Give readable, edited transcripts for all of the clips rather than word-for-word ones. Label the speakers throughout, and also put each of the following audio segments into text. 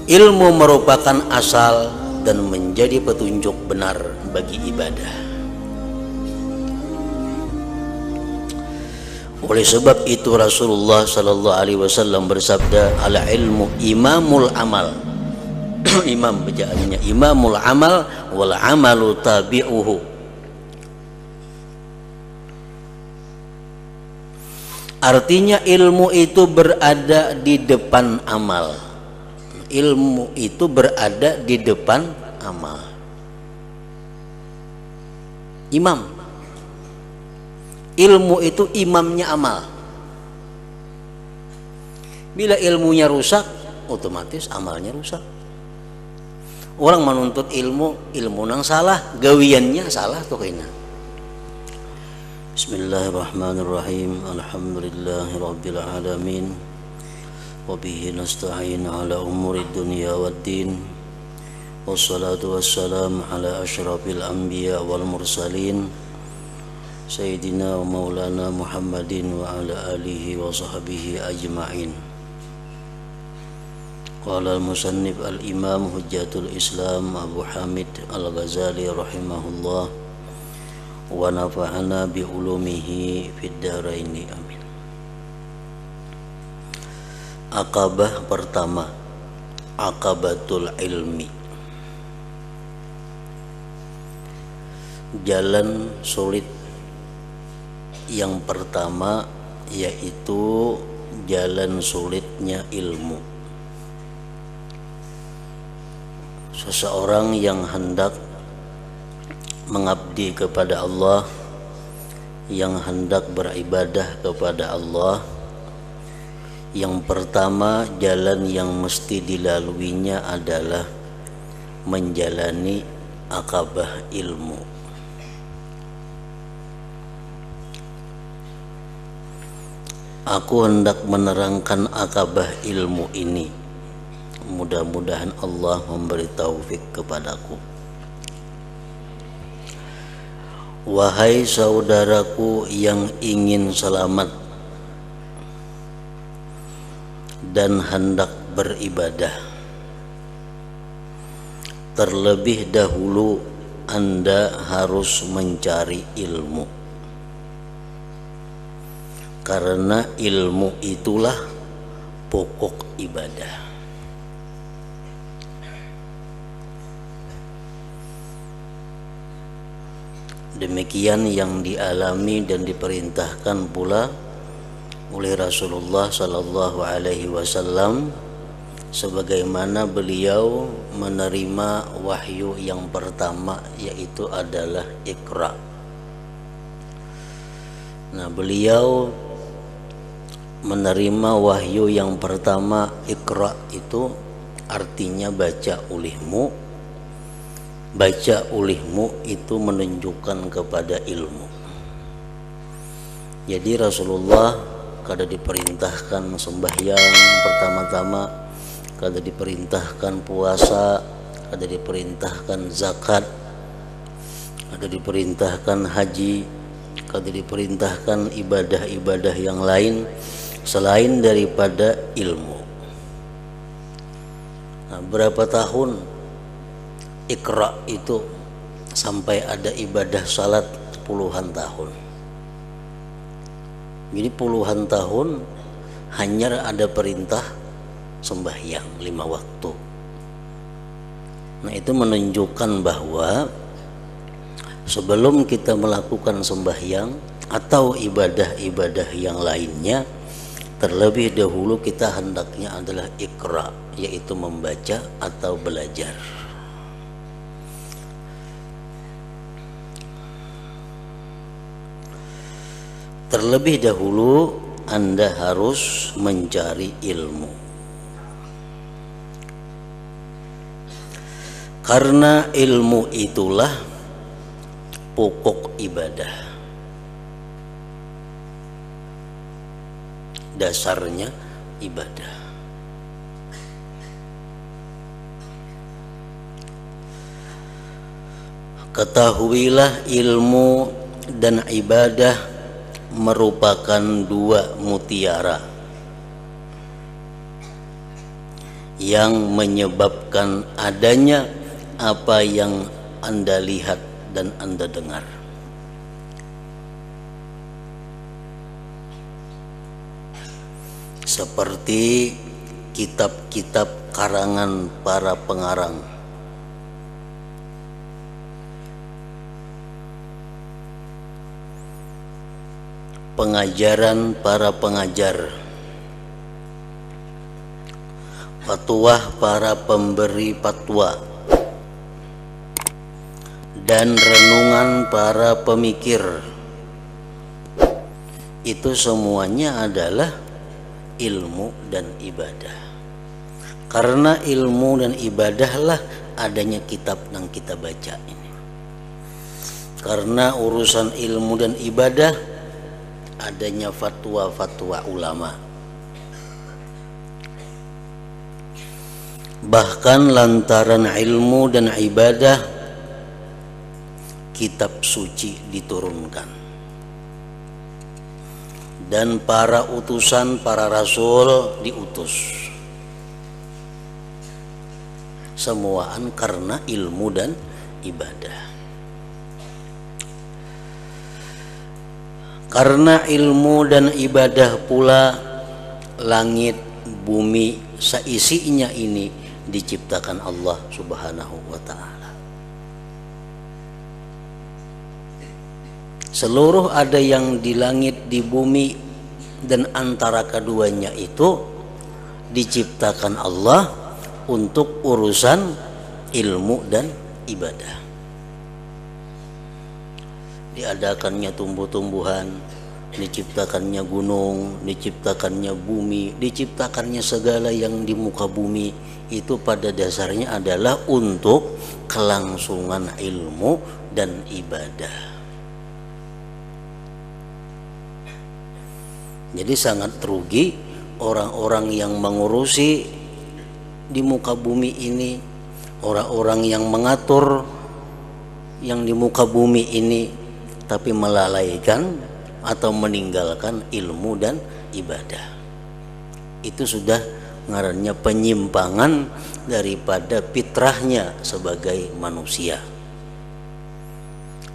Speaker 1: Ilmu merupakan asal dan menjadi petunjuk benar bagi ibadah. Oleh sebab itu Rasulullah sallallahu alaihi wasallam bersabda, al ilmu imamul amal. Imam bacaannya imamul amal wal amalu tabi'uhu. Artinya ilmu itu berada di depan amal. Ilmu itu berada di depan amal. Imam. Ilmu itu imamnya amal. Bila ilmunya rusak, otomatis amalnya rusak. Orang menuntut ilmu nang salah, gawiannya salah tuh kena. Bismillahirrahmanirrahim. Alhamdulillahirabbil alamin. Wa bihi nasta'in ala umuri dunya waddin. Wassalatu wassalamu ala asyrafil anbiya wal mursalin. Sayyidina wa maulana Muhammadin wa ala alihi wa sahbihi ajma'in. Qala al-musannif al-imam hujjatul Islam Abu Hamid al-Ghazali rahimahullah wa nafa'ana bi ulumihi fid dharaini amin. Aqabah pertama, aqabatul ilmi. Jalan sulit yang pertama yaitu jalan sulitnya ilmu. Seseorang yang hendak mengabdi kepada Allah, yang hendak beribadah kepada Allah, yang pertama jalan yang mesti dilaluinya adalah menjalani aqabah ilmu. Aku hendak menerangkan aqabah ilmu ini. Mudah-mudahan Allah memberi taufik kepadaku. Wahai saudaraku yang ingin selamat dan hendak beribadah, terlebih dahulu Anda harus mencari ilmu, karena ilmu itulah pokok ibadah. Demikian yang dialami dan diperintahkan pula oleh Rasulullah sallallahu alaihi wasallam sebagaimana beliau menerima wahyu yang pertama, yaitu adalah Iqra. Nah, beliau menerima wahyu yang pertama Iqra itu artinya baca olehmu. Baca olehmu itu menunjukkan kepada ilmu. Jadi Rasulullah kada diperintahkan sembahyang pertama-tama, kada diperintahkan puasa, kada diperintahkan zakat, kada diperintahkan haji, kada diperintahkan ibadah-ibadah yang lain selain daripada ilmu. Nah, berapa tahun Iqra itu sampai ada ibadah salat puluhan tahun. Jadi puluhan tahun hanya ada perintah sembahyang 5 waktu. Nah, itu menunjukkan bahwa sebelum kita melakukan sembahyang atau ibadah-ibadah yang lainnya, terlebih dahulu kita hendaknya adalah Iqra, yaitu membaca atau belajar. Terlebih dahulu Anda harus mencari ilmu, karena ilmu itulah pokok ibadah, dasarnya ibadah. Ketahuilah ilmu dan ibadah merupakan dua mutiara yang menyebabkan adanya apa yang Anda lihat dan Anda dengar. Seperti kitab-kitab karangan para pengarang, pengajaran para pengajar, fatwa para pemberi fatwa, dan renungan para pemikir. Itu semuanya adalah ilmu dan ibadah. Karena ilmu dan ibadahlah adanya kitab yang kita baca ini. Karena urusan ilmu dan ibadah adanya fatwa-fatwa ulama. Bahkan lantaran ilmu dan ibadah, kitab suci diturunkan. Dan para utusan, para rasul diutus. Semuaan karena ilmu dan ibadah. Karena ilmu dan ibadah pula langit, bumi, seisinya ini diciptakan Allah Subhanahu wa ta'ala. Seluruh ada yang di langit, di bumi, dan antara keduanya itu diciptakan Allah untuk urusan ilmu dan ibadah. Diadakannya tumbuh-tumbuhan, diciptakannya gunung, diciptakannya bumi, diciptakannya segala yang di muka bumi, itu pada dasarnya adalah untuk kelangsungan ilmu dan ibadah. Jadi sangat rugi orang-orang yang mengurusi di muka bumi ini, orang-orang yang mengatur yang di muka bumi ini, tapi melalaikan atau meninggalkan ilmu dan ibadah. Itu sudah ngarannya penyimpangan daripada fitrahnya sebagai manusia.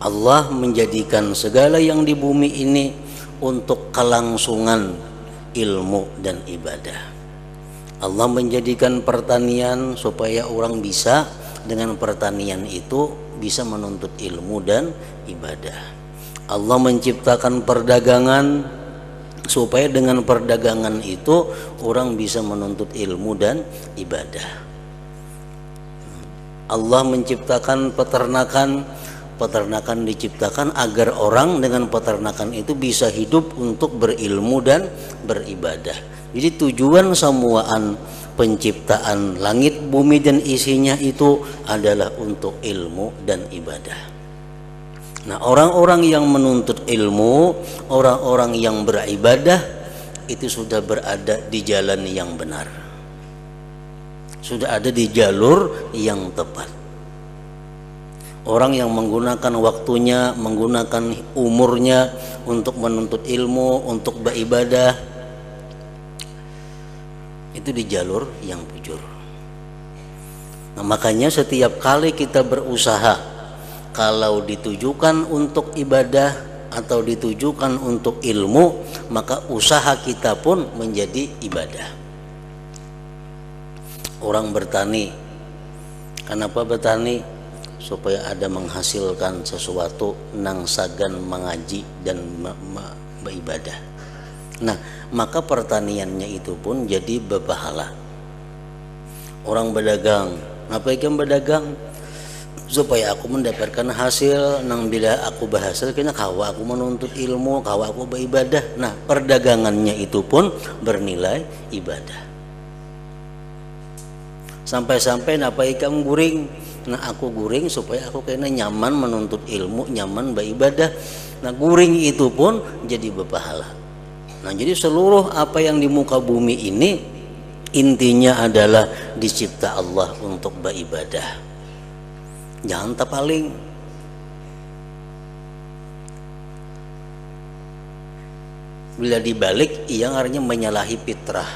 Speaker 1: Allah menjadikan segala yang di bumi ini untuk kelangsungan ilmu dan ibadah. Allah menjadikan pertanian supaya orang bisa dengan pertanian itu bisa menuntut ilmu dan ibadah. Allah menciptakan perdagangan supaya dengan perdagangan itu orang bisa menuntut ilmu dan ibadah. Allah menciptakan peternakan, peternakan diciptakan agar orang dengan peternakan itu bisa hidup untuk berilmu dan beribadah. Jadi tujuan semuaan penciptaan langit, bumi dan isinya itu adalah untuk ilmu dan ibadah. Nah, orang-orang yang menuntut ilmu, orang-orang yang beribadah itu sudah berada di jalan yang benar. Sudah ada di jalur yang tepat. Orang yang menggunakan waktunya, menggunakan umurnya untuk menuntut ilmu, untuk beribadah, itu di jalur yang bujur. Nah, makanya setiap kali kita berusaha, kalau ditujukan untuk ibadah atau ditujukan untuk ilmu, maka usaha kita pun menjadi ibadah. Orang bertani, kenapa bertani? Supaya ada menghasilkan sesuatu, nang sagan mengaji dan beribadah. Nah, maka pertaniannya itu pun jadi berpahala. Orang berdagang, ngapain kan berdagang? Supaya aku mendapatkan hasil, nang bila aku berhasil kena kawa aku menuntut ilmu, kawa aku beribadah. Nah, perdagangannya itu pun bernilai ibadah. Sampai-sampai napa ikam guring, nah aku guring supaya aku kena nyaman menuntut ilmu, nyaman beribadah. Nah, guring itu pun jadi berpahala. Nah, jadi seluruh apa yang di muka bumi ini intinya adalah dicipta Allah untuk beribadah. Jangan terpaling. Bila dibalik, ia artinya menyalahi fitrah.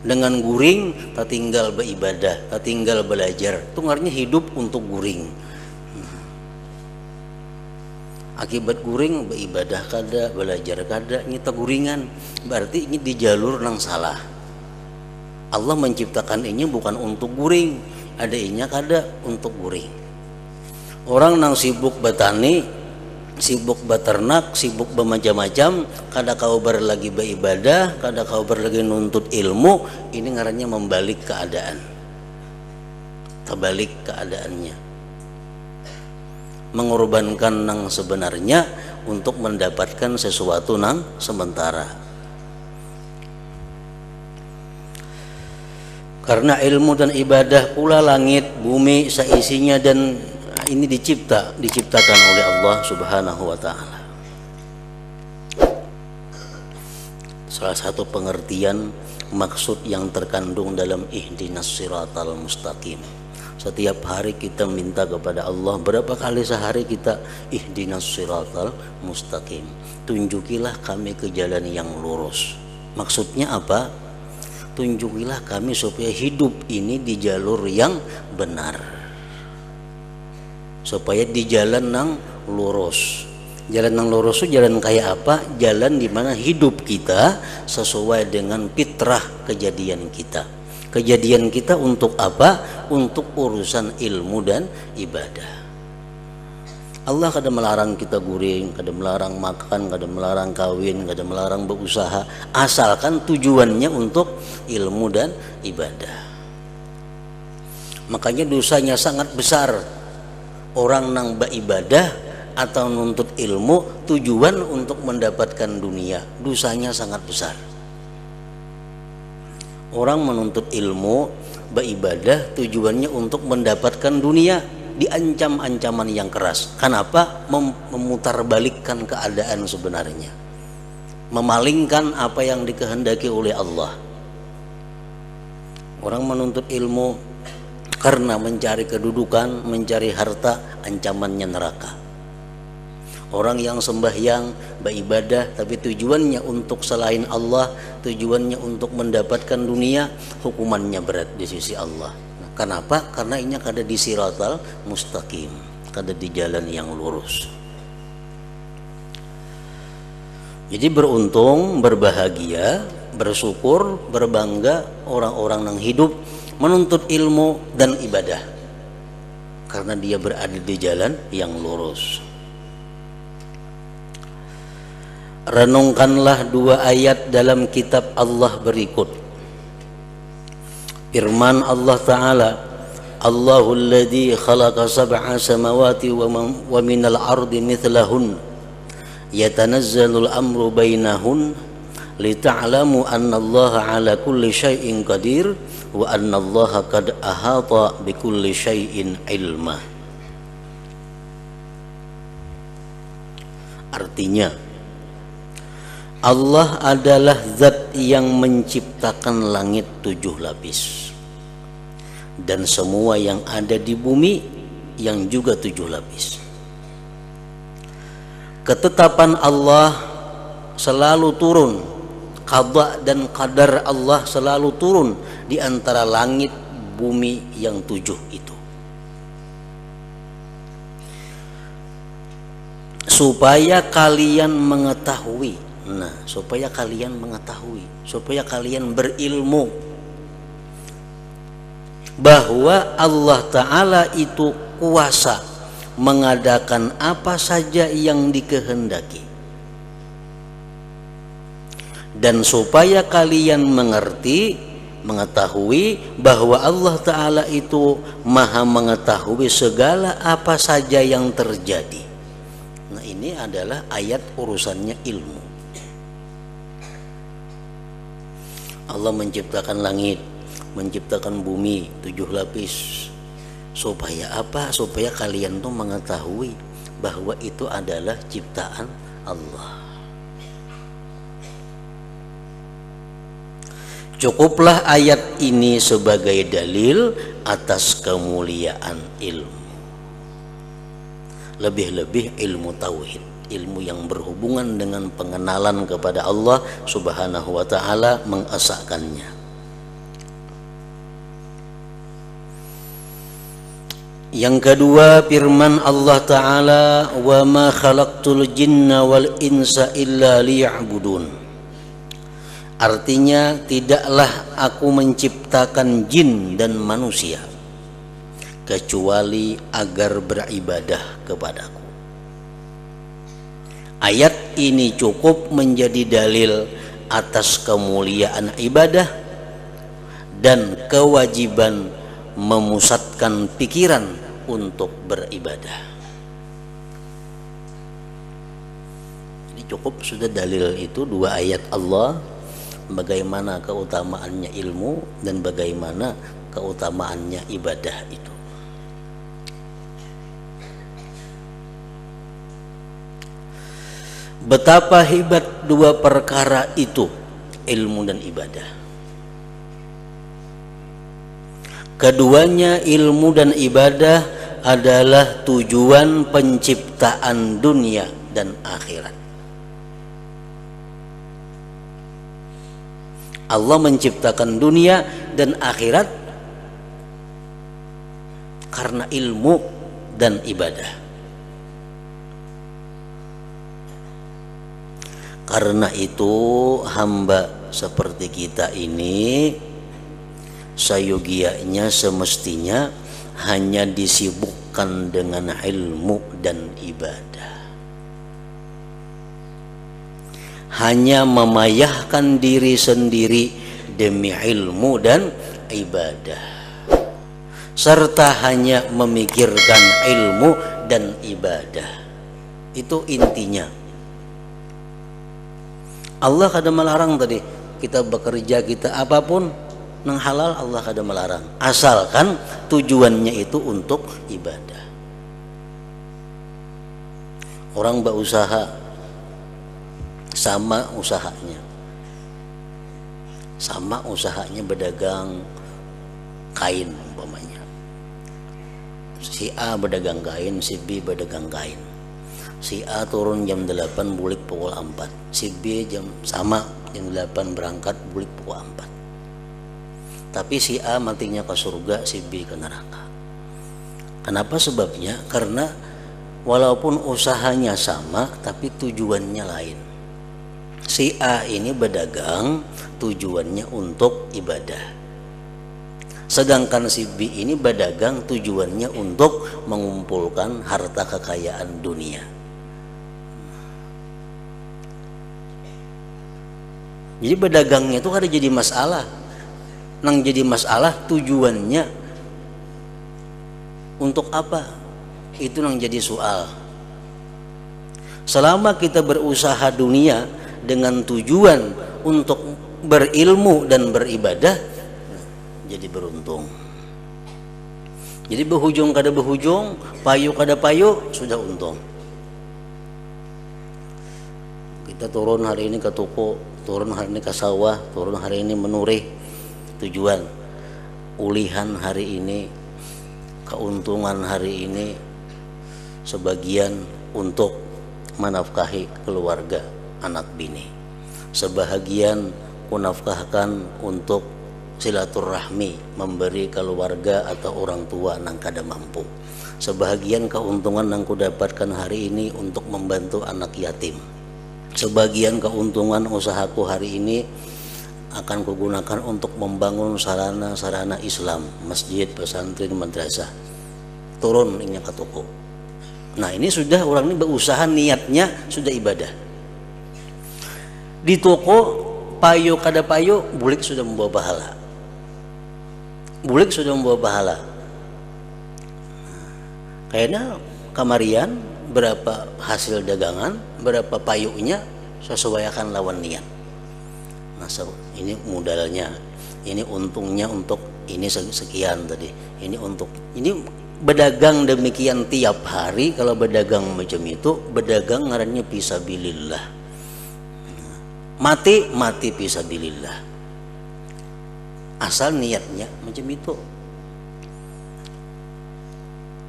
Speaker 1: Dengan guring tak tinggal beribadah, tak tinggal belajar. Itu artinya hidup untuk guring. Akibat guring beribadah kada, belajar kada, ini tak guringan. Berarti ini di jalur nang salah. Allah menciptakan ini bukan untuk guring, ada inya kada untuk guring. Orang nang sibuk bertani, sibuk beternak, sibuk bermacam-macam, kada kau lagi beribadah, kada kau lagi nuntut ilmu, ini ngarannya membalik keadaan. Terbalik keadaannya. Mengorbankan nang sebenarnya untuk mendapatkan sesuatu nang sementara. Karena ilmu dan ibadah pula langit, bumi, seisinya dan ini diciptakan oleh Allah Subhanahu wa taala. Salah satu pengertian maksud yang terkandung dalam ihdinas siratal mustaqim. Setiap hari kita minta kepada Allah, berapa kali sehari kita ihdinas siratal mustaqim, tunjukilah kami ke jalan yang lurus. Maksudnya apa? Tunjukilah kami supaya hidup ini di jalur yang benar, supaya di jalan yang lurus. Jalan yang lurus itu jalan kayak apa? Jalan di mana hidup kita sesuai dengan fitrah kejadian kita. Kejadian kita untuk apa? Untuk urusan ilmu dan ibadah. Allah kada melarang kita guring, kada melarang makan, kada melarang kawin, kada melarang berusaha, asalkan tujuannya untuk ilmu dan ibadah. Makanya dosanya sangat besar orang nang beribadah atau nuntut ilmu tujuan untuk mendapatkan dunia, dosanya sangat besar. Orang menuntut ilmu, beribadah tujuannya untuk mendapatkan dunia, diancam ancaman yang keras. Kenapa? Memutarbalikkan keadaan sebenarnya, memalingkan apa yang dikehendaki oleh Allah. Orang menuntut ilmu karena mencari kedudukan, mencari harta, ancamannya neraka. Orang yang sembahyang, beribadah, tapi tujuannya untuk selain Allah, tujuannya untuk mendapatkan dunia, hukumannya berat di sisi Allah. Kenapa? Karena ini kada di siratal mustaqim, kada di jalan yang lurus. Jadi beruntung, berbahagia, bersyukur, berbangga orang-orang yang hidup menuntut ilmu dan ibadah, karena dia berada di jalan yang lurus. Renungkanlah dua ayat dalam kitab Allah berikut. Firman Allah Ta'ala, Allahul ladzi khalaqa sab'a samawati wa minal ardi mithlahun yatanazzalul amru bainahun lita'lamu anna Allah ala kulli syai'in qadir wa anna Allah qad ahata bi kulli syai'in ilma. Artinya, Allah adalah zat yang menciptakan langit 7 lapis dan semua yang ada di bumi yang juga 7 lapis. Ketetapan Allah selalu turun, qada dan qadar Allah selalu turun di antara langit bumi yang 7 itu, supaya kalian mengetahui. Nah, supaya kalian mengetahui, supaya kalian berilmu bahwa Allah Ta'ala itu kuasa mengadakan apa saja yang dikehendaki, dan supaya kalian mengetahui bahwa Allah Ta'ala itu maha mengetahui segala apa saja yang terjadi. Nah, ini adalah ayat urusannya ilmu. Allah menciptakan langit, menciptakan bumi 7 lapis. Supaya apa? Supaya kalian tuh mengetahui bahwa itu adalah ciptaan Allah. Cukuplah ayat ini sebagai dalil atas kemuliaan ilmu. Lebih-lebih ilmu tauhid, ilmu yang berhubungan dengan pengenalan kepada Allah Subhanahu wa ta'ala, mengesahkannya. Yang kedua firman Allah Ta'ala, wa ma khalaqtul jinna wal insa illa liya'budun. Artinya, tidaklah aku menciptakan jin dan manusia kecuali agar beribadah kepadaku. Ayat ini cukup menjadi dalil atas kemuliaan ibadah dan kewajiban memusatkan pikiran untuk beribadah. Jadi cukup sudah dalil itu, dua ayat Allah, bagaimana keutamaannya ilmu dan bagaimana keutamaannya ibadah itu. Betapa hebat dua perkara itu, ilmu dan ibadah. Keduanya, ilmu dan ibadah, adalah tujuan penciptaan dunia dan akhirat. Allah menciptakan dunia dan akhirat karena ilmu dan ibadah. Karena itu hamba seperti kita ini sayogianya semestinya hanya disibukkan dengan ilmu dan ibadah. Hanya memayahkan diri sendiri demi ilmu dan ibadah, serta hanya memikirkan ilmu dan ibadah. Itu intinya. Allah kada melarang tadi kita bekerja, kita apapun nang halal, Allah kada melarang, asalkan tujuannya itu untuk ibadah. Orang berusaha sama usahanya berdagang kain umpamanya. Si A berdagang kain, si B berdagang kain. Si A turun jam 8 bulik pukul 4, si B jam 8 berangkat bulik pukul 4. Tapi si A matinya ke surga, si B ke neraka. Kenapa sebabnya? Karena walaupun usahanya sama tapi tujuannya lain. Si A ini berdagang tujuannya untuk ibadah, sedangkan si B ini berdagang tujuannya untuk mengumpulkan harta kekayaan dunia. Jadi berdagangnya itu kada jadi masalah. Nang jadi masalah tujuannya untuk apa? Itu nang jadi soal. Selama kita berusaha dunia dengan tujuan untuk berilmu dan beribadah, jadi beruntung. Jadi berhujung kada berhujung, payu kada payu, sudah untung. Kita turun hari ini ke toko, turun hari ini ke sawah, turun hari ini menurih, tujuan ulihan hari ini, keuntungan hari ini sebagian untuk menafkahi keluarga anak bini, sebahagian kunafkahkan untuk silaturahmi, memberi keluarga atau orang tua nang kada mampu, sebahagian keuntungan nang kudapatkan hari ini untuk membantu anak yatim, sebagian keuntungan usahaku hari ini akan kugunakan untuk membangun sarana-sarana Islam, masjid, pesantren, madrasah. Turun ini ke toko. Nah ini sudah orang ini berusaha, niatnya sudah ibadah. Di toko payu kada payu, bulik sudah membawa pahala. Bulik sudah membawa pahala. Kayaknya kamarian berapa hasil dagangan, berapa payunya, sesuaikan lawan niat. Nah, ini modalnya, ini untungnya untuk ini sekian tadi. Ini untuk ini berdagang demikian tiap hari. Kalau berdagang macam itu, berdagang ngarannya fisabilillah. Mati fisabilillah. Asal niatnya macam itu.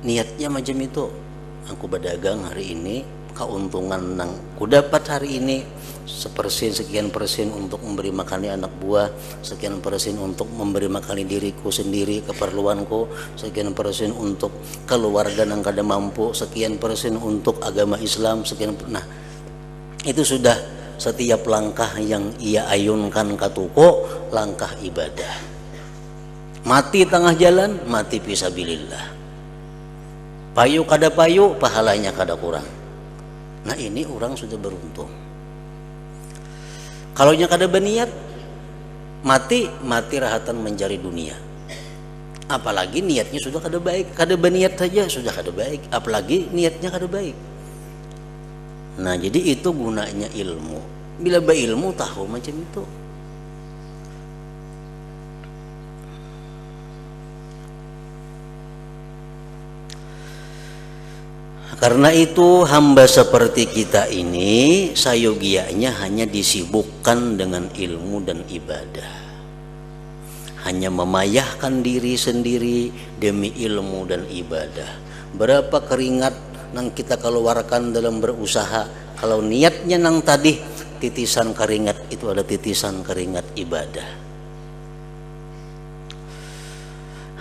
Speaker 1: Niatnya macam itu. Aku berdagang hari ini keuntungan yang ku dapat hari ini, sekian persen untuk memberi makan anak buah, sekian persen untuk memberi makan diriku sendiri, keperluanku, sekian persen untuk keluarga yang kada mampu, sekian persen untuk agama Islam, sekian. Nah, itu sudah setiap langkah yang ia ayunkan ke tuko, langkah ibadah. Mati tengah jalan, mati fisabilillah. Payu kada payu, pahalanya kada kurang. Nah, ini orang sudah beruntung. Kalau nya kada berniat, mati rahatan mencari dunia. Apalagi niatnya sudah kada baik, kada berniat saja sudah kada baik, apalagi niatnya kada baik. Nah, jadi itu gunanya ilmu. Bila berilmu tahu macam itu. Karena itu hamba seperti kita ini sayogianya hanya disibukkan dengan ilmu dan ibadah. Hanya memayahkan diri sendiri demi ilmu dan ibadah. Berapa keringat yang kita keluarkan dalam berusaha, kalau niatnya nang tadi titisan keringat itu ada titisan keringat ibadah.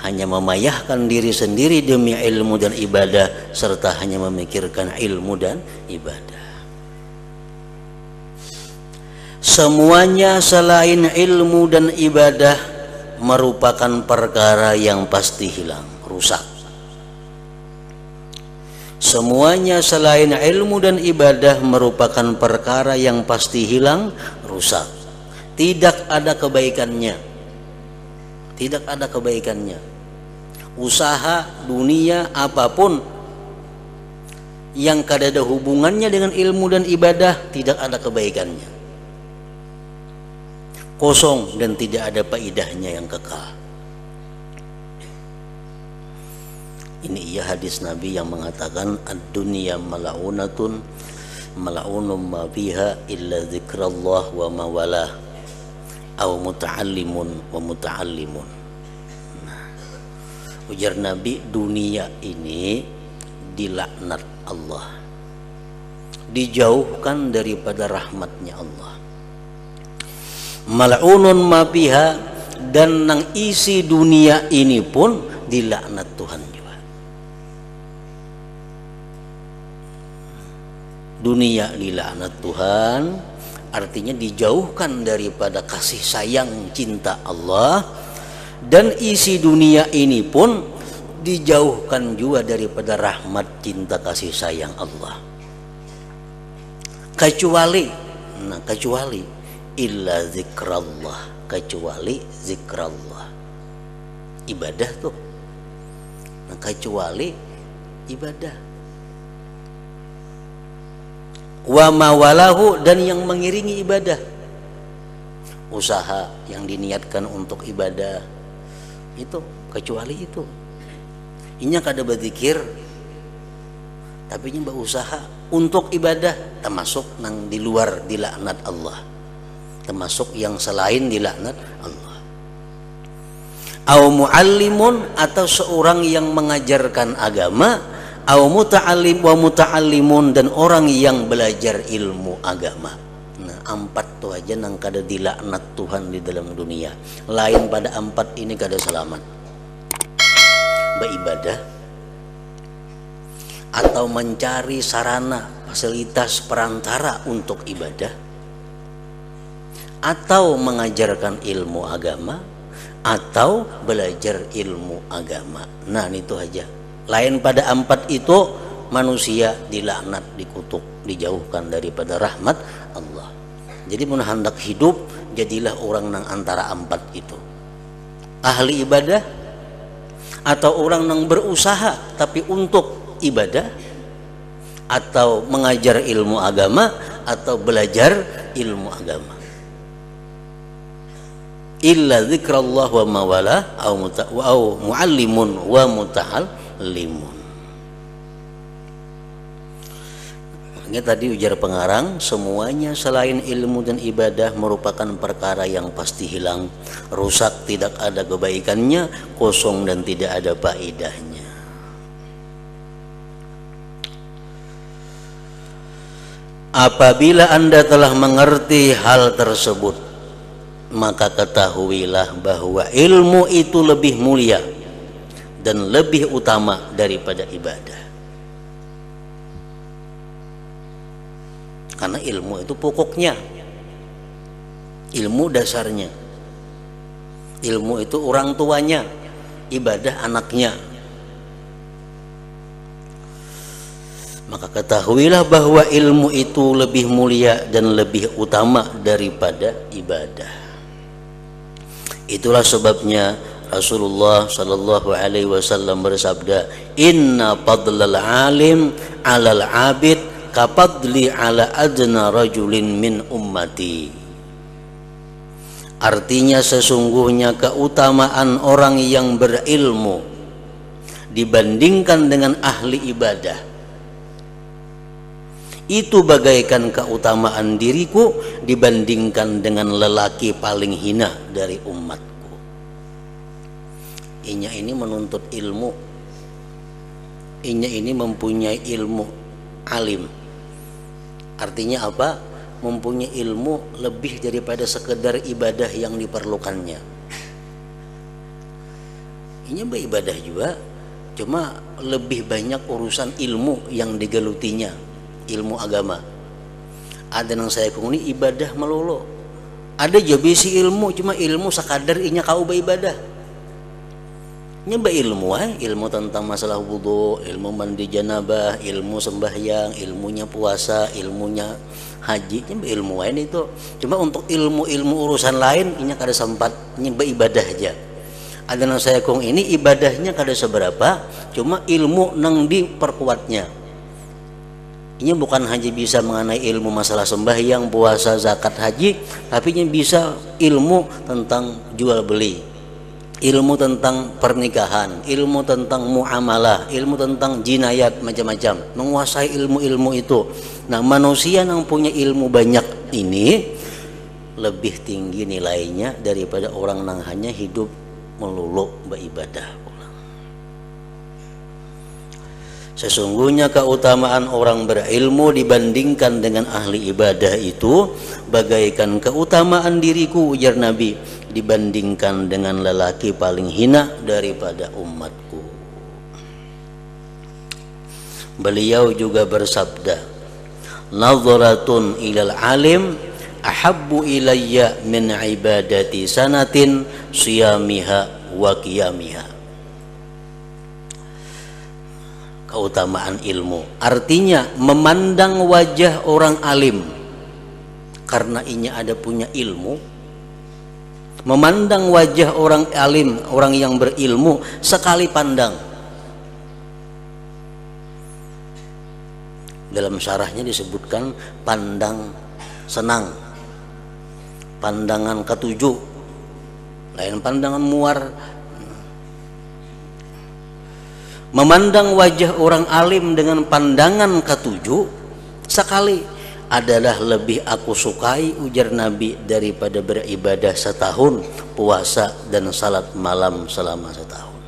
Speaker 1: Hanya memayahkan diri sendiri demi ilmu dan ibadah, serta hanya memikirkan ilmu dan ibadah. Semuanya selain ilmu dan ibadah merupakan perkara yang pasti hilang, rusak. Semuanya selain ilmu dan ibadah merupakan perkara yang pasti hilang, rusak. Tidak ada kebaikannya. Tidak ada kebaikannya. Usaha dunia apapun yang kada ada hubungannya dengan ilmu dan ibadah tidak ada kebaikannya. Kosong dan tidak ada faedahnya yang kekal. Ini ia hadis Nabi yang mengatakan ad-dunya mal'unatun mal'unum ma fiha illa dzikrullah wa ma walah aw muta'allimun wa muta'allimun. Ujar Nabi, dunia ini dilaknat Allah, dijauhkan daripada rahmatnya Allah. Mal'unun ma fiha, dan nang isi dunia ini pun dilaknat Tuhan juga. Dunia dilaknat Tuhan artinya dijauhkan daripada kasih sayang cinta Allah. Dan isi dunia ini pun dijauhkan juga daripada rahmat cinta kasih sayang Allah. Kecuali illa zikrullah, kecuali zikrullah, ibadah tuh. Nah, kecuali ibadah. Wa mawalahu, dan yang mengiringi ibadah. Usaha yang diniatkan untuk ibadah itu, kecuali itu. Inya kada berzikir tapi nya berusaha untuk ibadah, termasuk nang di luar dilaknat Allah, termasuk yang selain dilaknat Allah. Au muallimun, atau seorang yang mengajarkan agama, au muta'allim wa muta'allimun, dan orang yang belajar ilmu agama. Nah, 4 tuh aja nang kada dilaknat Tuhan di dalam dunia. Lain pada 4 ini kada selamat. Beribadah atau mencari sarana fasilitas perantara untuk ibadah, atau mengajarkan ilmu agama, atau belajar ilmu agama. Nah, itu aja. Lain pada 4 itu manusia dilaknat, dikutuk, dijauhkan daripada rahmat Allah. Jadi mun hendak hidup, jadilah orang nang antara 4 itu. Ahli ibadah, atau orang nang berusaha tapi untuk ibadah, atau mengajar ilmu agama, atau belajar ilmu agama. Illa zikrullah wa mawala au muallimun wa muta'allimun. Ini tadi ujar pengarang, semuanya selain ilmu dan ibadah merupakan perkara yang pasti hilang, rusak, tidak ada kebaikannya, kosong dan tidak ada faedahnya. Apabila Anda telah mengerti hal tersebut, maka ketahuilah bahwa ilmu itu lebih mulia dan lebih utama daripada ibadah. Karena ilmu itu pokoknya, ilmu dasarnya, ilmu itu orang tuanya, ibadah anaknya. Maka ketahuilah bahwa ilmu itu lebih mulia dan lebih utama daripada ibadah. Itulah sebabnya Rasulullah sallallahu alaihi wasallam bersabda, "Inna fadlal alim 'alal 'abid kapadli 'ala adna rajulin min ummati." Artinya sesungguhnya keutamaan orang yang berilmu dibandingkan dengan ahli ibadah itu bagaikan keutamaan diriku dibandingkan dengan lelaki paling hina dari umatku. Inya ini menuntut ilmu, inya ini mempunyai ilmu alim. Artinya apa? Mempunyai ilmu lebih daripada sekedar ibadah yang diperlukannya. Inya beribadah juga, cuma lebih banyak urusan ilmu yang digelutinya, ilmu agama. Ada yang saya kuni ibadah melulu, ada juga bisi ilmu, cuma ilmu sekadar inya kau beribadah. Nyeba ilmu, ilmu tentang masalah wudu, ilmu mandi janabah, ilmu sembahyang, ilmunya puasa, ilmunya haji, nyeba ilmu itu. Cuma untuk ilmu-ilmu urusan lain inya kada sempat, nyeba ibadah aja. Ada yang saya kong ini ibadahnya kada seberapa, cuma ilmu nang diperkuatnya. Ini bukan hanya bisa mengenai ilmu masalah sembahyang, puasa, zakat, haji, tapi ini bisa ilmu tentang jual beli, ilmu tentang pernikahan, ilmu tentang muamalah, ilmu tentang jinayat, macam-macam. Menguasai ilmu-ilmu itu. Nah, manusia yang punya ilmu banyak ini lebih tinggi nilainya daripada orang yang hanya hidup melulu beribadah. Sesungguhnya keutamaan orang berilmu dibandingkan dengan ahli ibadah itu bagaikan keutamaan diriku, ujar Nabi, dibandingkan dengan lelaki paling hina daripada umatku. Beliau juga bersabda, "Nadharatun ilal alim ahabbu ilayya min ibadati sanatin siyamiha wa qiyamiha." Keutamaan ilmu artinya memandang wajah orang alim karena inya ada punya ilmu. Memandang wajah orang alim, orang yang berilmu sekali pandang. Dalam syarahnya disebutkan pandang senang, pandangan ketujuh, lain pandangan muar. Memandang wajah orang alim dengan pandangan ketujuh sekali adalah lebih aku sukai, ujar Nabi, daripada beribadah setahun, puasa dan salat malam selama setahun.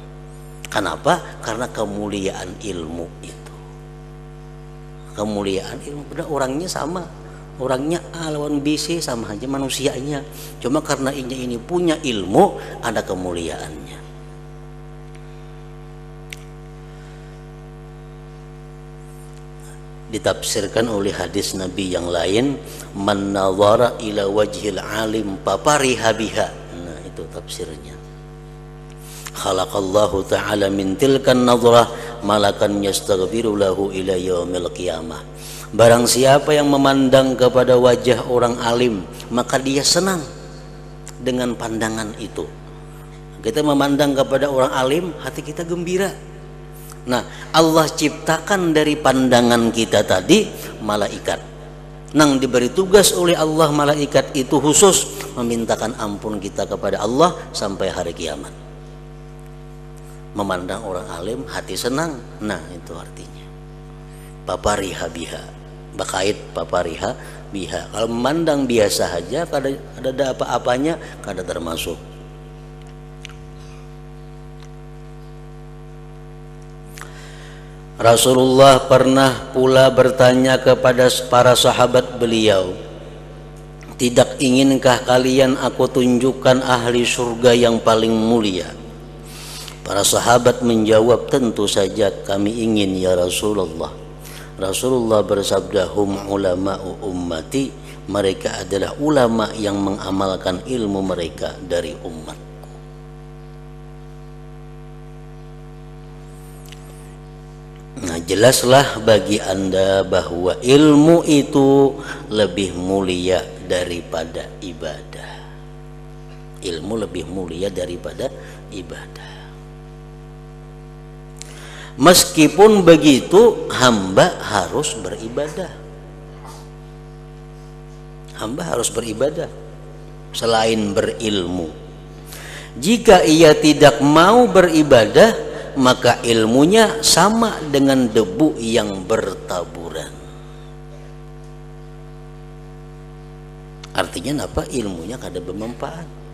Speaker 1: Kenapa? Karena kemuliaan ilmu itu. Kemuliaan ilmu, pada orangnya sama, orangnya A lawan BC sama aja manusianya, cuma karena ini punya ilmu ada kemuliaannya. Ditafsirkan oleh hadis Nabi yang lain, man nadhara ila wajhil alim papariha biha. Nah, itu tafsirnya. Khalaqallahu ta'ala min tilkan nadhrah malakan yastaghfiru lahu ila yaumil qiyamah. Barang siapa yang memandang kepada wajah orang alim, maka dia senang dengan pandangan itu. Kita memandang kepada orang alim, hati kita gembira. Nah, Allah ciptakan dari pandangan kita tadi malaikat. Nang diberi tugas oleh Allah malaikat itu khusus memintakan ampun kita kepada Allah sampai hari kiamat. Memandang orang alim hati senang. Nah, itu artinya. Papariha biha. Bakait papariha biha. Kalau memandang biasa saja, kada ada apa-apanya, kada termasuk. Rasulullah pernah pula bertanya kepada para sahabat beliau, tidak inginkah kalian aku tunjukkan ahli surga yang paling mulia? Para sahabat menjawab, tentu saja kami ingin ya Rasulullah. Rasulullah bersabda, hum ulama'u ummati, mereka adalah ulama yang mengamalkan ilmu mereka dari umat. Nah, jelaslah bagi Anda bahwa ilmu itu lebih mulia daripada ibadah. Ilmu lebih mulia daripada ibadah. Meskipun begitu, hamba harus beribadah. Hamba harus beribadah selain berilmu. Jika ia tidak mau beribadah, maka ilmunya sama dengan debu yang bertaburan. Artinya apa? Ilmunya kada bermanfaat.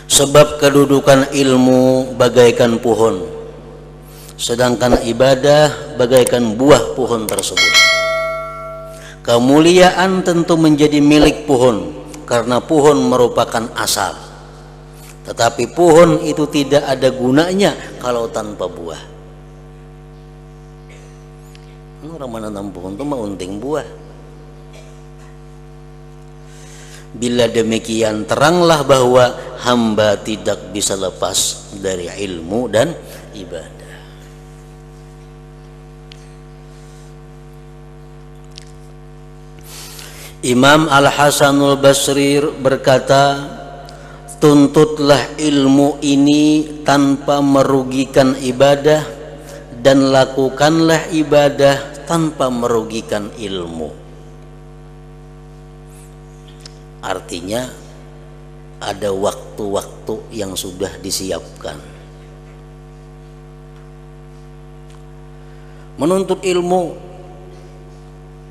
Speaker 1: Sebab kedudukan ilmu bagaikan pohon, sedangkan ibadah bagaikan buah pohon tersebut. Kemuliaan tentu menjadi milik pohon karena pohon merupakan asal. Tetapi pohon itu tidak ada gunanya kalau tanpa buah. Orang menanam pohon itu mengunting buah. Bila demikian, teranglah bahwa hamba tidak bisa lepas dari ilmu dan ibadah. Imam Al-Hasanul Basri berkata, tuntutlah ilmu ini tanpa merugikan ibadah, dan lakukanlah ibadah tanpa merugikan ilmu. Artinya ada waktu-waktu yang sudah disiapkan. Menuntut ilmu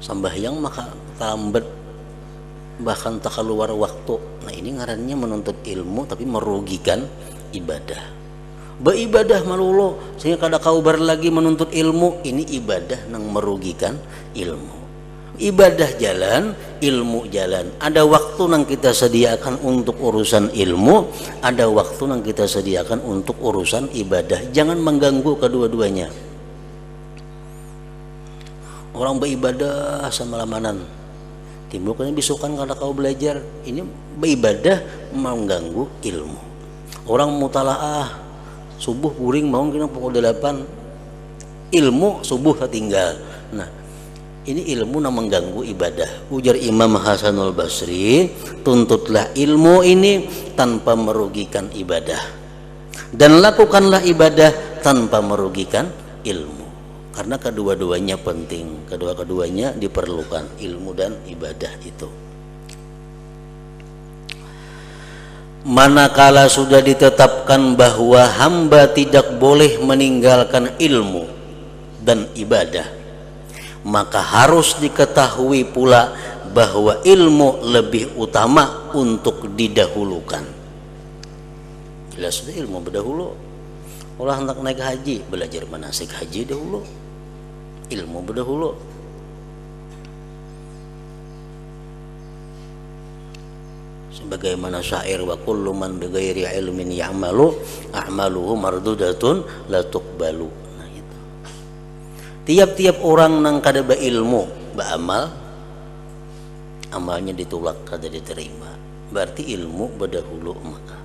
Speaker 1: sambahyang maka tambat, bahkan tak keluar waktu. Nah, ini ngarannya menuntut ilmu tapi merugikan ibadah. Beribadah malulo sehingga kada kaubar lagi menuntut ilmu, ini ibadah yang merugikan ilmu. Ibadah jalan, ilmu jalan. Ada waktu yang kita sediakan untuk urusan ilmu, ada waktu yang kita sediakan untuk urusan ibadah. Jangan mengganggu kedua-duanya. Orang beribadah sama lamanan, timbul kan bisukan kada kau belajar, ini beribadah mengganggu ilmu. Orang mutalaah subuh puring mau kena pukul 8, ilmu subuh tertinggal. Nah, ini ilmu yang mengganggu ibadah. Ujar Imam Hasanul Basri, tuntutlah ilmu ini tanpa merugikan ibadah, dan lakukanlah ibadah tanpa merugikan ilmu. Karena kedua-duanya penting, kedua-duanya diperlukan, ilmu dan ibadah itu. Manakala sudah ditetapkan bahwa hamba tidak boleh meninggalkan ilmu dan ibadah, maka harus diketahui pula bahwa ilmu lebih utama untuk didahulukan. Jelas sudah ilmu berdahulu. Orang hendak naik haji, belajar manasik haji dahulu, ilmu berdahulu. Sebagaimana syair, wa kullu man bighairi ilmin ya'malu a'maluhu mardudatun la tuqbalu. Nah, gitu. Tiap-tiap orang nang kada berilmu beramal, amalnya ditolak, kada diterima. Berarti ilmu berdahulu. Maka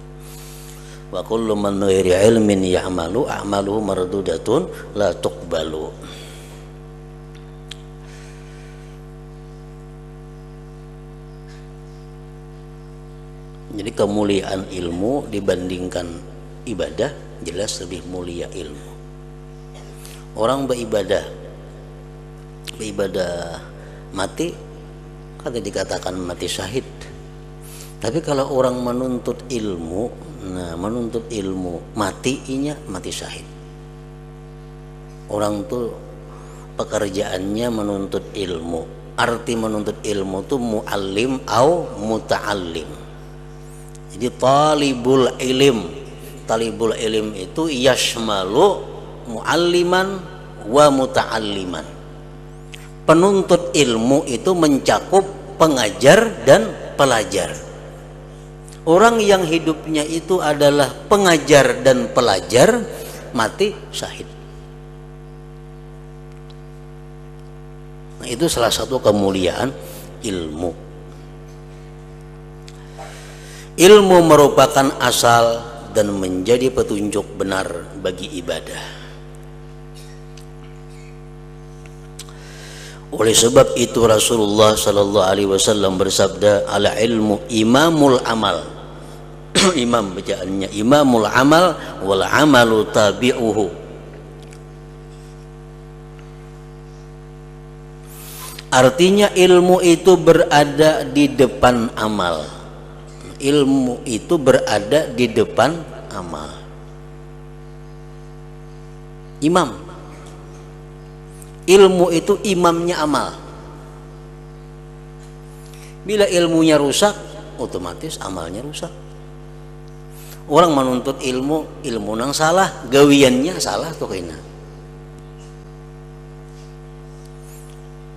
Speaker 1: wa kullu man bighairi ilmin ya'malu a'maluhu mardudatun la tuqbalu. Jadi kemuliaan ilmu dibandingkan ibadah jelas lebih mulia ilmu. Orang beribadah mati kada dikatakan mati syahid. Tapi kalau orang menuntut ilmu, nah menuntut ilmu matinya mati syahid. Orang tuh pekerjaannya menuntut ilmu. Arti menuntut ilmu tuh muallim au muta'allim. Jadi talibul ilim, talibul ilm itu yashmalu mualliman wa muta'alliman. Penuntut ilmu itu mencakup pengajar dan pelajar. Orang yang hidupnya itu adalah pengajar dan pelajar, mati syahid. Nah, itu salah satu kemuliaan ilmu. Ilmu merupakan asal dan menjadi petunjuk benar bagi ibadah. Oleh sebab itu Rasulullah sallallahu alaihi wasallam bersabda, al ilmu imamul amal. Imam bacaannya imamul amal wal amalu tabi'uhu. Artinya ilmu itu berada di depan amal. Ilmu itu berada di depan amal. Imam. Ilmu itu imamnya amal. Bila ilmunya rusak, otomatis amalnya rusak. Orang menuntut ilmu, ilmu nang salah, gawiannya salah tuh kena.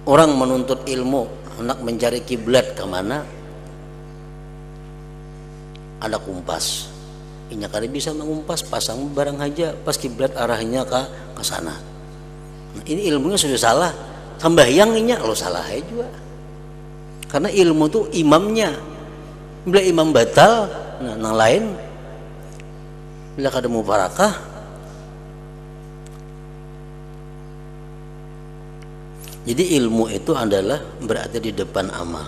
Speaker 1: Orang menuntut ilmu, hendak mencari kiblat kemana? Ada kumpas. Inya kali bisa mengumpas, pasang barang aja, pas kiblat arahnya ke sana. Nah, ini ilmunya sudah salah. Sembahyangnya lo salah aja juga. Karena ilmu tuh imamnya. Bila imam batal, nah yang lain bila kada mubarakah, jadi ilmu itu adalah berada di depan amal.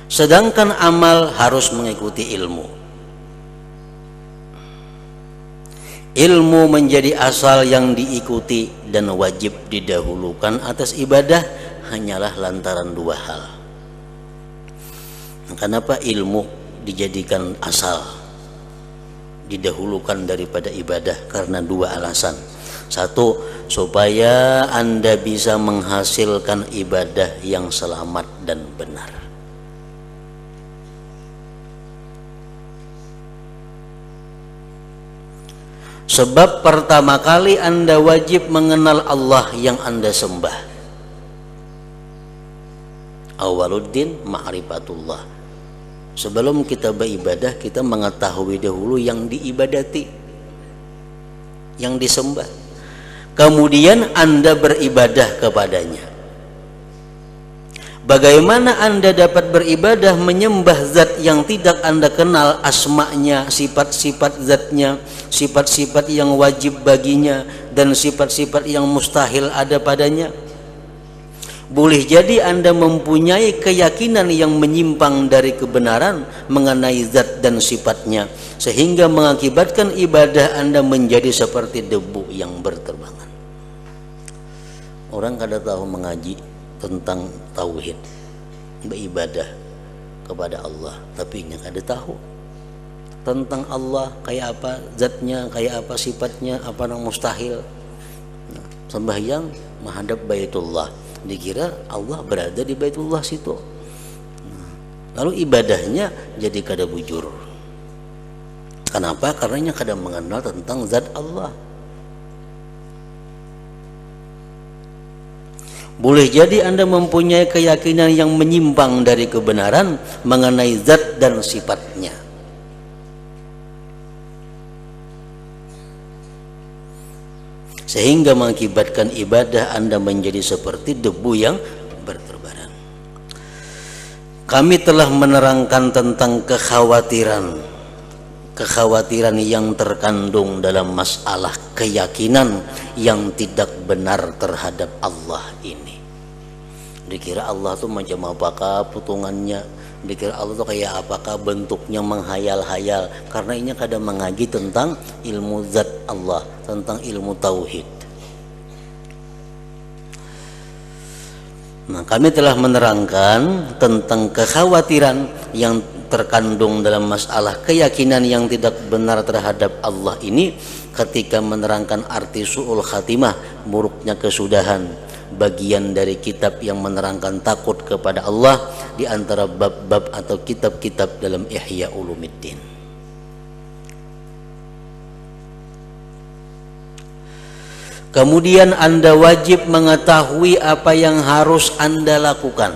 Speaker 1: Sedangkan amal harus mengikuti ilmu. Ilmu menjadi asal yang diikuti dan wajib didahulukan atas ibadah hanyalah lantaran dua hal. Kenapa ilmu dijadikan asal, didahulukan daripada ibadah? Karena dua alasan. Satu, supaya Anda bisa menghasilkan ibadah yang selamat dan benar. Sebab pertama kali Anda wajib mengenal Allah yang Anda sembah. Awaluddin ma'rifatullah. Sebelum kita beribadah, kita mengetahui dahulu yang diibadati, yang disembah. Kemudian Anda beribadah kepadanya. Bagaimana Anda dapat beribadah menyembah zat yang tidak Anda kenal asma'nya, sifat-sifat zatnya, sifat-sifat yang wajib baginya, dan sifat-sifat yang mustahil ada padanya? Boleh jadi Anda mempunyai keyakinan yang menyimpang dari kebenaran mengenai zat dan sifatnya, sehingga mengakibatkan ibadah Anda menjadi seperti debu yang berterbangan. Orang kada tahu mengaji tentang tauhid, beribadah kepada Allah, tapi nya kada tahu tentang Allah kayak apa zatnya, kayak apa sifatnya, apa yang mustahil. Nah, sembahyang menghadap Baitullah, dikira Allah berada di Baitullah situ. Nah, lalu ibadahnya jadi kada bujur. Kenapa? Karena nya kada mengenal tentang zat Allah. Boleh jadi Anda mempunyai keyakinan yang menyimpang dari kebenaran mengenai zat dan sifatnya, sehingga mengakibatkan ibadah Anda menjadi seperti debu yang berterbaran. Kami telah menerangkan tentang kekhawatiran yang terkandung dalam masalah keyakinan yang tidak benar terhadap Allah ini. Dikira Allah tuh macam apakah potongannya, dikira Allah tuh kayak apakah bentuknya, menghayal-hayal, karena ini kadang mengaji tentang ilmu zat Allah, tentang ilmu tauhid. Nah, kami telah menerangkan tentang kekhawatiran yang terkandung dalam masalah keyakinan yang tidak benar terhadap Allah ini ketika menerangkan arti su'ul khatimah, buruknya kesudahan, bagian dari kitab yang menerangkan takut kepada Allah di antara bab-bab atau kitab-kitab dalam Ihya Ulumuddin. Kemudian Anda wajib mengetahui apa yang harus Anda lakukan,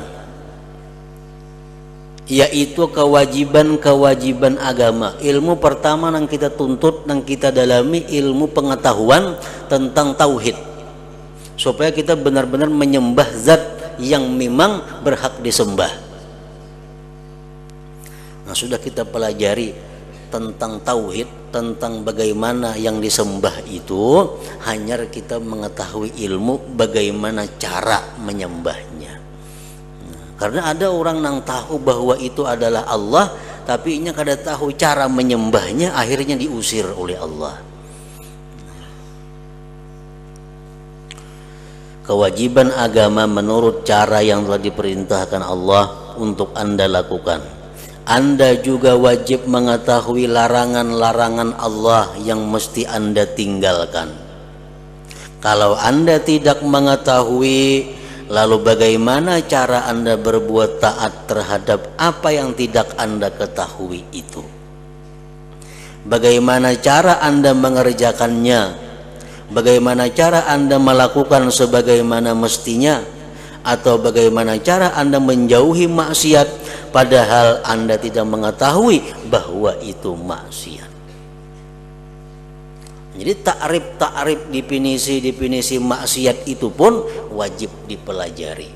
Speaker 1: yaitu kewajiban-kewajiban agama. Ilmu pertama yang kita tuntut, yang kita dalami, ilmu pengetahuan tentang tauhid, supaya kita benar-benar menyembah zat yang memang berhak disembah. Nah, sudah kita pelajari tentang tauhid, tentang bagaimana yang disembah itu, hanya kita mengetahui ilmu bagaimana cara menyembahnya. Karena ada orang yang tahu bahwa itu adalah Allah, tapi nya kada tahu cara menyembahnya, akhirnya diusir oleh Allah. Kewajiban agama menurut cara yang telah diperintahkan Allah untuk Anda lakukan. Anda juga wajib mengetahui larangan-larangan Allah yang mesti Anda tinggalkan. Kalau Anda tidak mengetahui, lalu bagaimana cara Anda berbuat taat terhadap apa yang tidak Anda ketahui itu? Bagaimana cara Anda mengerjakannya? Bagaimana cara Anda melakukan sebagaimana mestinya? Atau bagaimana cara Anda menjauhi maksiat padahal Anda tidak mengetahui bahwa itu maksiat? Jadi takrif definisi maksiat itu pun wajib dipelajari.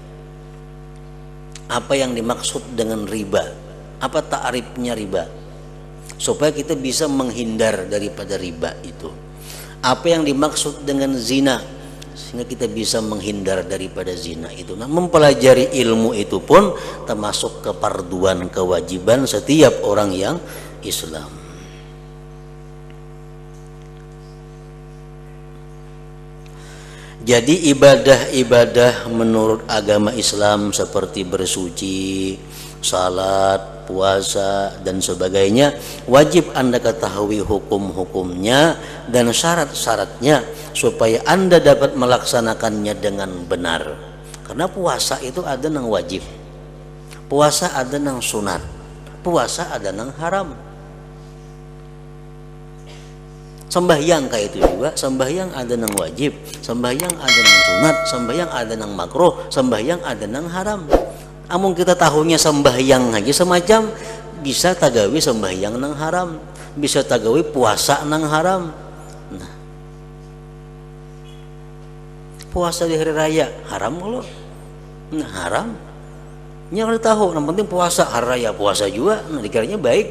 Speaker 1: Apa yang dimaksud dengan riba? Apa takrifnya riba? Supaya kita bisa menghindar daripada riba itu. Apa yang dimaksud dengan zina? Sehingga kita bisa menghindar daripada zina itu. Nah, mempelajari ilmu itu pun termasuk keparduan, kewajiban setiap orang yang Islam. Jadi ibadah-ibadah menurut agama Islam seperti bersuci, salat, puasa dan sebagainya, wajib Anda ketahui hukum-hukumnya dan syarat-syaratnya supaya Anda dapat melaksanakannya dengan benar. Karena puasa itu ada yang wajib, puasa ada yang sunat, puasa ada yang haram. Sembahyang kayak itu juga, sembahyang ada yang wajib, sembahyang ada yang sunat, sembahyang ada yang makruh, sembahyang ada yang haram. Amun kita tahunya sembahyang aja semacam, bisa tagawi sembahyang nang haram, bisa tagawi puasa nang haram. Nah, puasa di hari raya haram kalau, nah haram. Nya kada tahu, yang penting puasa hari raya puasa juga, nah dikiranya baik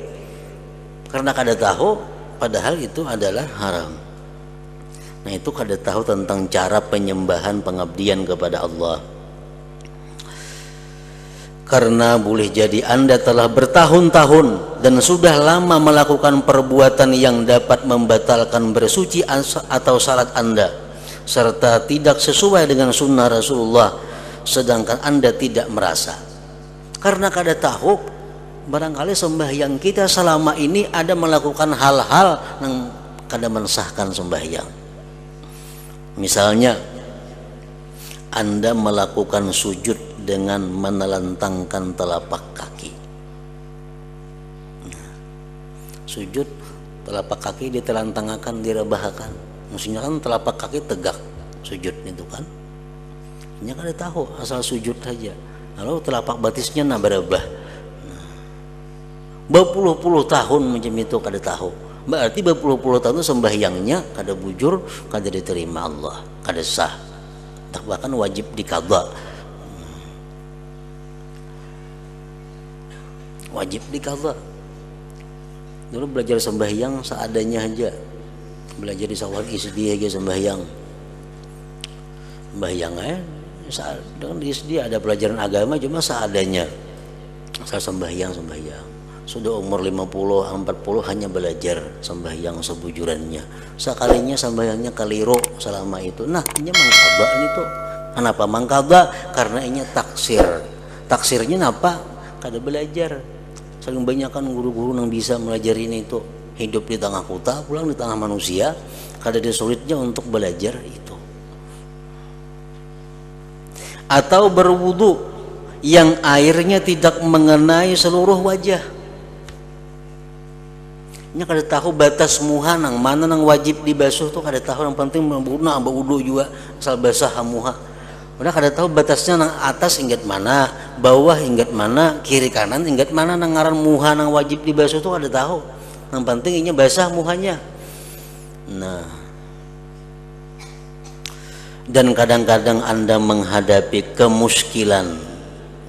Speaker 1: karena kada tahu, padahal itu adalah haram. Nah itu kada tahu tentang cara penyembahan pengabdian kepada Allah. Karena boleh jadi Anda telah bertahun-tahun dan sudah lama melakukan perbuatan yang dapat membatalkan bersuci atau salat Anda, serta tidak sesuai dengan sunnah Rasulullah, sedangkan Anda tidak merasa. Karena kada tahu, barangkali sembahyang kita selama ini ada melakukan hal-hal yang kada mensahkan sembahyang. Misalnya Anda melakukan sujud dengan menelentangkan telapak kaki. Nah, sujud telapak kaki ditelentangkan, direbahakan. Maksudnya kan telapak kaki tegak sujud itu kan. Ini kan tahu asal sujud saja. Lalu telapak batisnya berubah. Nah, berpuluh-puluh tahun macam itu kada tahu. Berarti berpuluh-puluh tahun sembahyangnya kada bujur, kada diterima Allah, kada sah. Tak bahkan wajib dikadha. Wajib dikadha. Dulu belajar sembahyang seadanya aja, belajar di sawah SD aja sembahyang dengan di SD ada pelajaran agama cuma seadanya, asal sembahyang. Sudah umur 50, 40 hanya belajar sembahyang sebujurannya. Sekalinya sembahyangnya keliru selama itu. Nah ini mangkaba ini tuh. Kenapa mangkaba? Karena ini taksirnya apa? Kada belajar. Saking banyak kan guru-guru yang bisa melajari itu, hidup di tengah kota, pulang di tengah manusia, kada ada sulitnya untuk belajar itu. Atau berwudu yang airnya tidak mengenai seluruh wajah. Nya kada tahu batas muha nang mana nang wajib dibasuh tuh kada tahu, yang penting mabuna amba wudu juga asal basah muha. Udah kada tahu batasnya nang atas hinggat mana, bawah hinggat mana, kiri kanan hinggat mana nang ngaran muha nang wajib dibasuh tuh kada tahu. Yang penting inya basah muhanya. Nah, dan kadang-kadang Anda menghadapi kemuskilan,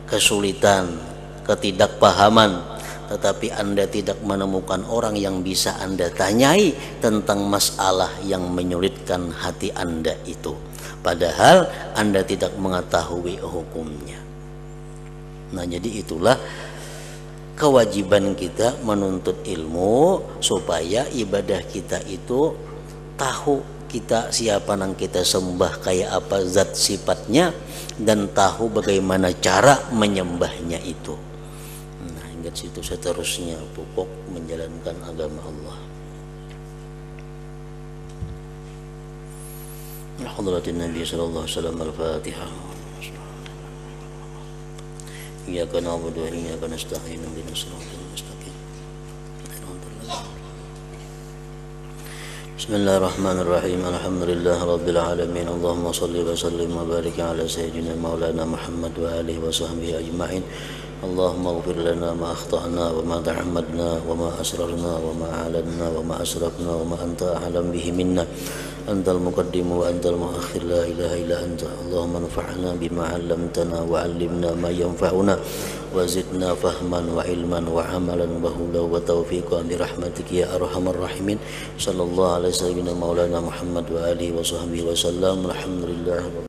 Speaker 1: kesulitan, ketidakpahaman, tetapi Anda tidak menemukan orang yang bisa Anda tanyai tentang masalah yang menyulitkan hati Anda itu, padahal Anda tidak mengetahui hukumnya. Nah, jadi itulah kewajiban kita menuntut ilmu supaya ibadah kita itu tahu kita siapa nang kita sembah, kayak apa zat sifatnya, dan tahu bagaimana cara menyembahnya itu. Nah, hingga situ seterusnya pokok menjalankan agama Allah. Hadratin Nabi sallallahu alaihi wasallam, Al-Fatihah. Iyyaka na'budu wa iyyaka nasta'in, ihdinas siratal mustaqim. Bismillahirrahmanirrahim. Alhamdulillah rabbil alamin. Allahumma shalli wa sallim wa barik ala sayyidina maulana Muhammad wa alihi wa sahbihi ajma'in. Allahumma ighfir lana ma akhta'na wa ma ta'ammadna wa ma asrarna wa ma a'lanna wa ma asrafna wa ma anta a'lam bihi minna. Antal muqaddim wa antal muakhir, la ilaha illa anta. Allahumma anfa'na bima 'allamtana wa 'allimna ma yanfa'una wa zidna fahman wa ilman wa amalan wa huda wa taufiqan bi rahmatika ya arhamar rahimin. Sallallahu alaihi wasallam maulana Muhammad wa alihi wa sahbihi wa sallam. Alhamdulillah.